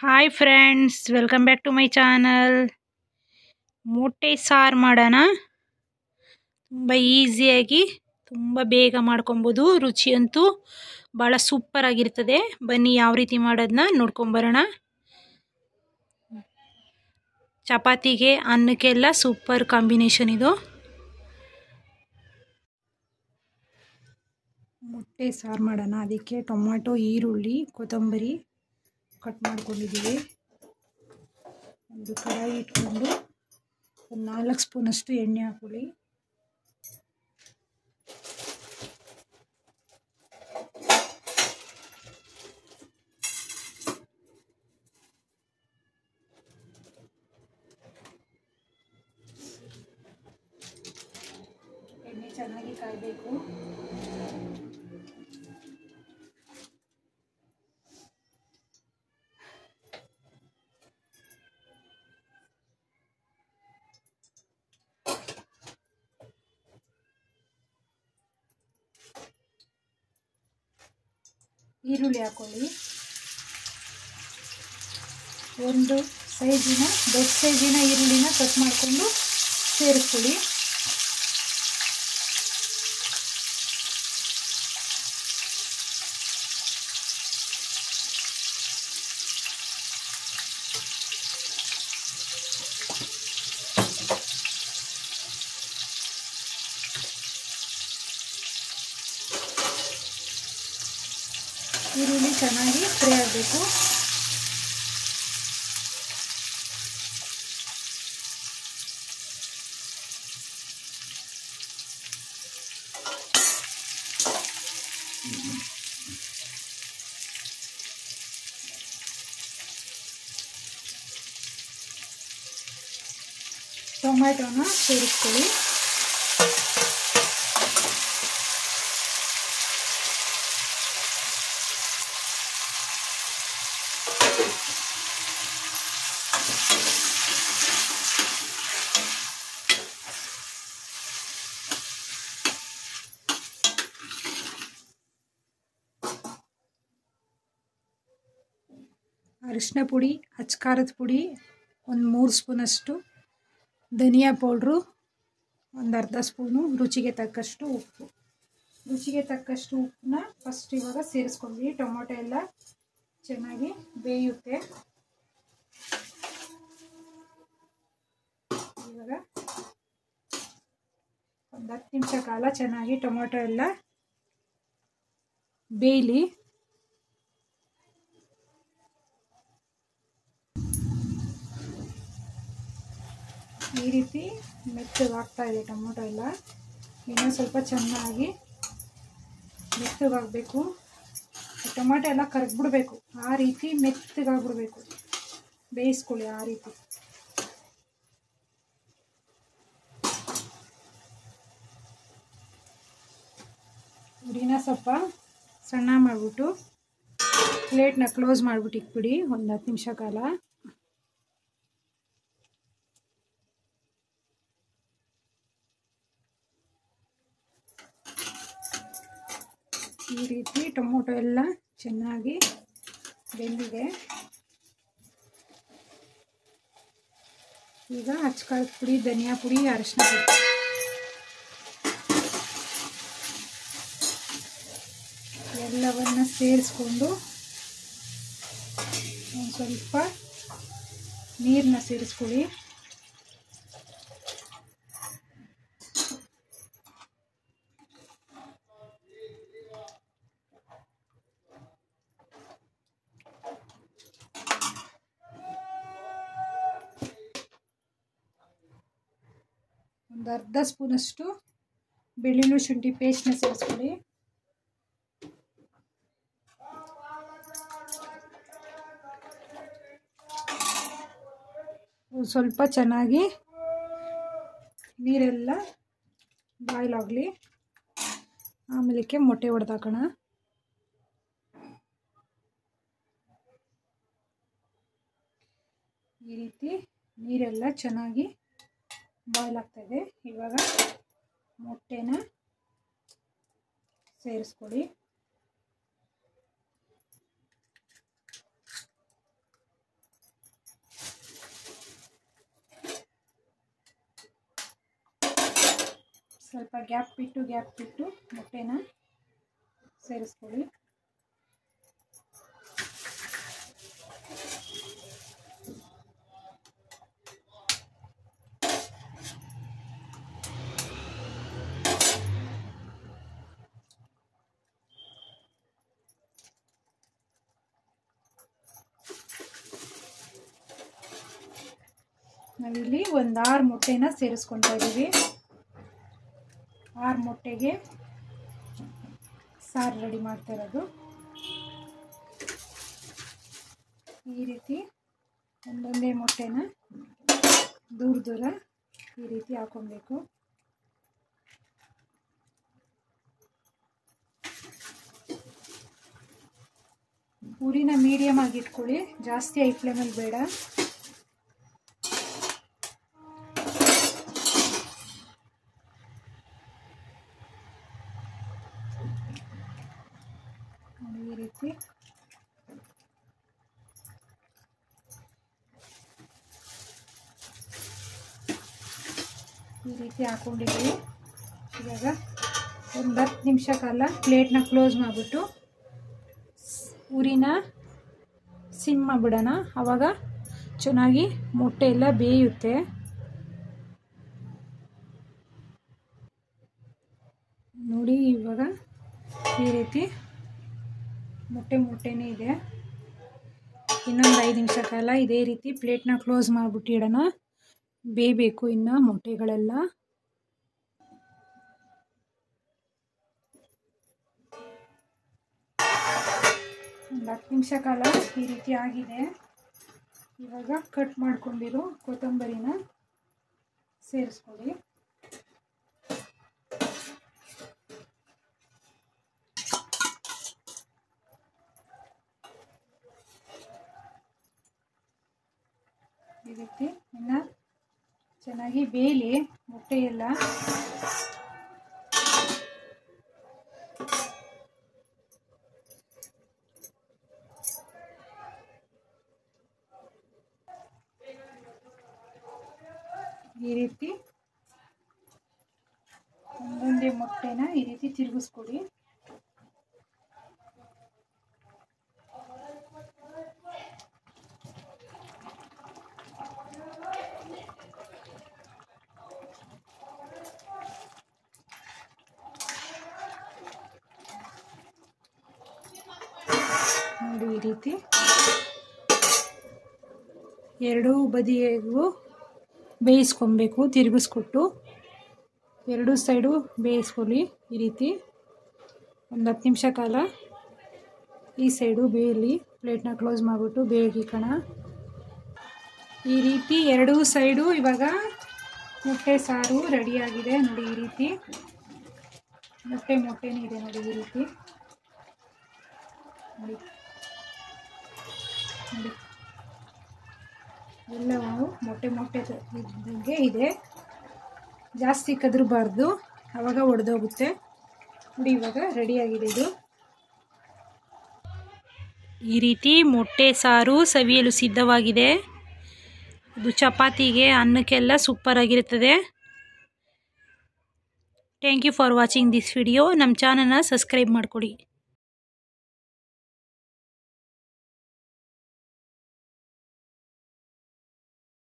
Hi friends, welcome back to my channel. ಮೊಟ್ಟೆ ಸಾರು ಮಾಡೋಣ. ತುಂಬ ಈಸಿಯಾಗಿ ತುಂಬ ಬೇಗ ಮಾಡ್ಕೊಬೋದು. ರುಚಿಯಂತೂ ಭಾಳ ಸೂಪರ್ ಆಗಿರ್ತದೆ. ಬನ್ನಿ ಯಾವ ರೀತಿ ಮಾಡೋದನ್ನ ನೋಡ್ಕೊಂಬರೋಣ. ಚಪಾತಿಗೆ ಅನ್ನಕ್ಕೆಲ್ಲ ಸೂಪರ್ ಕಾಂಬಿನೇಷನ್ ಇದು. ಮೊಟ್ಟೆ ಸಾರು ಮಾಡೋಣ. ಅದಕ್ಕೆ ಟೊಮ್ಯಾಟೊ, ಈರುಳ್ಳಿ, ಕೊತ್ತಂಬರಿ ಕಟ್ ಮಾಡ್ಕೊಂಡಿದ್ದೀವಿ. ಒಂದು ಕಡಾಯಿ ಇಟ್ಕೊಂಡು ಒಂದು 4 ಸ್ಪೂನಷ್ಟು ಎಣ್ಣೆ ಹಾಕೊಳ್ಳಿ. ಎಣ್ಣೆ ಚೆನ್ನಾಗಿ ಕಾಯಬೇಕು. ಈರುಳ್ಳಿ ಹಾಕೊಳ್ಳಿ. ಒಂದು ದೊಡ್ಡ ಸೈಜಿನ ಈರುಳ್ಳಿನ ಕಟ್ ಮಾಡಿಕೊಂಡು ಸೇರಿಸ್ಕೊಳ್ಳಿ. ಈರುಳ್ಳಿ ಚೆನ್ನಾಗಿ ಫ್ರೈ ಆಗಬೇಕು. ಟೊಮ್ಯಾಟೋನ ಸೇರಿಸ್ಕೊಳ್ಳಿ. ಅರಿಶಿನ ಪುಡಿ, ಅಚ್ಕಾರದ ಪುಡಿ ಒಂದು 3 ಸ್ಪೂನಷ್ಟು, ಧನಿಯಾ ಪೌಡ್ರು ಒಂದು ಅರ್ಧ ಸ್ಪೂನು, ರುಚಿಗೆ ತಕ್ಕಷ್ಟು ಉಪ್ಪು. ರುಚಿಗೆ ತಕ್ಕಷ್ಟು ಉಪ್ಪನ್ನ ಫಸ್ಟ್ ಇವಾಗ ಸೇರಿಸ್ಕೊಂಡ್ವಿ. ಟೊಮೊಟೊ ಎಲ್ಲ ಚೆನ್ನಾಗಿ ಬೇಯುತ್ತೆ. ಇವಾಗ ಒಂದು 10 ನಿಮಿಷ ಕಾಲ ಚೆನ್ನಾಗಿ ಟೊಮೊಟೊ ಎಲ್ಲ ಬೇಯಲಿ. ಈ ರೀತಿ ಮೆತ್ತಗಾಗ್ತಾ ಇದೆ ಟೊಮೊಟೊ ಎಲ್ಲ. ಇನ್ನೂ ಸ್ವಲ್ಪ ಚೆನ್ನಾಗಿ ಮೆತ್ತಗಾಗಬೇಕು. ಟೊಮೊಟೊ ಎಲ್ಲ ಕರಗ್ಬಿಡ್ಬೇಕು. ಆ ರೀತಿ ಮೆತ್ತಗಾಗ್ಬಿಡ್ಬೇಕು. ಬೇಯಿಸ್ಕೊಳ್ಳಿ ಆ ರೀತಿ. ಉರಿನ ಸ್ವಲ್ಪ ಸಣ್ಣ ಮಾಡಿಬಿಟ್ಟು ಪ್ಲೇಟ್ನ ಕ್ಲೋಸ್ ಮಾಡಿಬಿಟ್ಟು ಇಟ್ಬಿಡಿ ಒಂದು 10 ನಿಮಿಷ ಕಾಲ. ಈ ರೀತಿ ಟೊಮೊಟೊ ಎಲ್ಲ ಚೆನ್ನಾಗಿ ಬೆಂದಿದೆ. ಈಗ ಅಚ್ಕಾರದ ಪುಡಿ, ಧನಿಯಾ ಪುಡಿ, ಅರಿಶಿನ ಪುಡಿ ಎಲ್ಲವನ್ನು ಸೇರಿಸ್ಕೊಂಡು ಒಂದು ಸ್ವಲ್ಪ ನೀರನ್ನ ಸೇರಿಸ್ಕೊಳ್ಳಿ. ಒಂದು ಅರ್ಧ ಸ್ಪೂನಷ್ಟು ಬೆಳ್ಳುಳ್ಳಿ ಶುಂಠಿ ಪೇಸ್ಟ್ನ ಸೇರಿಸ್ಕೊಳ್ಳಿ. ಸ್ವಲ್ಪ ಚೆನ್ನಾಗಿ ನೀರೆಲ್ಲ ಬಾಯ್ಲ್ ಆಗಲಿ. ಆಮೇಲೆ ಮೊಟ್ಟೆ ಹೊಡೆದಾಕೋಣ. ಈ ರೀತಿ ನೀರೆಲ್ಲ ಚೆನ್ನಾಗಿ ಬಾಯ್ಲ್ ಆಗ್ತಾಯಿದೆ. ಇವಾಗ ಮೊಟ್ಟೆನ ಸೇರಿಸ್ಕೊಳ್ಳಿ. ಸ್ವಲ್ಪ ಗ್ಯಾಪ್ ಬಿಟ್ಟು ಮೊಟ್ಟೆನ ಸೇರಿಸ್ಕೊಳ್ಳಿ. ನಾವಿಲ್ಲಿ ಒಂದು 6 ಮೊಟ್ಟೆನ ಸೇರಿಸ್ಕೊತಾ ಇದ್ದೀವಿ. 6 ಮೊಟ್ಟೆಗೆ ಸಾರು ರೆಡಿ ಮಾಡ್ತಾ ಇರೋದು. ಈ ರೀತಿ ಒಂದೊಂದೇ ಮೊಟ್ಟೆನ ದೂರ ಈ ರೀತಿ ಹಾಕೊಬೇಕು. ಉರಿನ ಮೀಡಿಯಮ್ ಆಗಿ ಇಟ್ಕೊಳ್ಳಿ, ಜಾಸ್ತಿ ಹೈ ಫ್ಲೇಮಲ್ಲಿ ಬೇಡ. ಈ ರೀತಿ ಹಾಕೊಂಡಿದ್ದೀವಿ. ಇವಾಗ ಒಂದು 10 ನಿಮಿಷ ಕಾಲ ಪ್ಲೇಟ್ನ ಕ್ಲೋಸ್ ಮಾಡಿಬಿಟ್ಟು ಉರಿನ ಸಿಮ್ ಮಾಡಿಬಿಡೋಣ. ಆವಾಗ ಚೆನ್ನಾಗಿ ಮೊಟ್ಟೆ ಎಲ್ಲ ಬೇಯುತ್ತೆ. ನೋಡಿ ಇವಾಗ ಈ ರೀತಿ ಮೊಟ್ಟೆನೇ ಇದೆ. ಇನ್ನೊಂದು 5 ನಿಮಿಷ ಕಾಲ ಇದೇ ರೀತಿ ಪ್ಲೇಟ್ನ ಕ್ಲೋಸ್ ಮಾಡಿಬಿಟ್ಟು ಇಡೋಣ. ಬೇಯಬೇಕು ಇನ್ನು ಮೊಟ್ಟೆಗಳೆಲ್ಲ. ಒಂದು 10 ನಿಮಿಷ ಕಾಲ ಈ ರೀತಿ ಆಗಿದೆ. ಇವಾಗ ಕಟ್ ಮಾಡ್ಕೊಂಡಿರೋ ಕೊತ್ತಂಬರಿನ ಸೇರಿಸ್ಕೊಳ್ಳಿ. ಈ ರೀತಿ ಇನ್ನು ಚೆನ್ನಾಗಿ ಬೇಯಲಿ ಮೊಟ್ಟೆ ಎಲ್ಲ. ಈ ರೀತಿ ಒಂದೊಂದೇ ಮೊಟ್ಟೆನ ಈ ರೀತಿ ತಿರುಗಿಸ್ಕೊಡಿ. ನೋಡಿ ಈ ರೀತಿ ಎರಡೂ ಬದಿಗೂ ಬೇಯಿಸ್ಕೊಬೇಕು. ತಿರುಗಿಸ್ಕೊಟ್ಟು ಎರಡೂ ಸೈಡು ಬೇಯಿಸ್ಕೊಳ್ಳಿ. ಈ ರೀತಿ ಒಂದು 10 ನಿಮಿಷ ಕಾಲ ಈ ಸೈಡು ಬೇಯಲಿ. ಪ್ಲೇಟ್ನ ಕ್ಲೋಸ್ ಮಾಡಿಬಿಟ್ಟು ಬೇಯಿಕಣ. ಈ ರೀತಿ ಎರಡೂ ಸೈಡು ಇವಾಗ ಮೊಟ್ಟೆ ಸಾರು ರೆಡಿಯಾಗಿದೆ. ನೋಡಿ ಈ ರೀತಿ ಮೊಟ್ಟೆನೇ ಇದೆ ನೋಡಿ. ಈ ರೀತಿ ನೋಡಿ ನೋಡಿ ಎಲ್ಲವೂ ಮೊಟ್ಟೆ ಇದ್ದಂಗೆ ಇದೆ. ಜಾಸ್ತಿ ಕದರಬಾರ್ದು, ಆವಾಗ ಒಡೆದೋಗುತ್ತೆ. ನೋಡಿ ಇವಾಗ ರೆಡಿಯಾಗಿದೆ ಇದು. ಈ ರೀತಿ ಮೊಟ್ಟೆ ಸಾರು ಸವಿಯಲು ಸಿದ್ಧವಾಗಿದೆ. ಇದು ಚಪಾತಿಗೆ ಅನ್ನಕ್ಕೆಲ್ಲ ಸೂಪರ್ ಆಗಿರುತ್ತದೆ. Thank you for watching this video. ನಮ್ಮ ಚಾನಲ್ನ ಸಬ್ಸ್ಕ್ರೈಬ್ ಮಾಡಿಕೊಡಿ.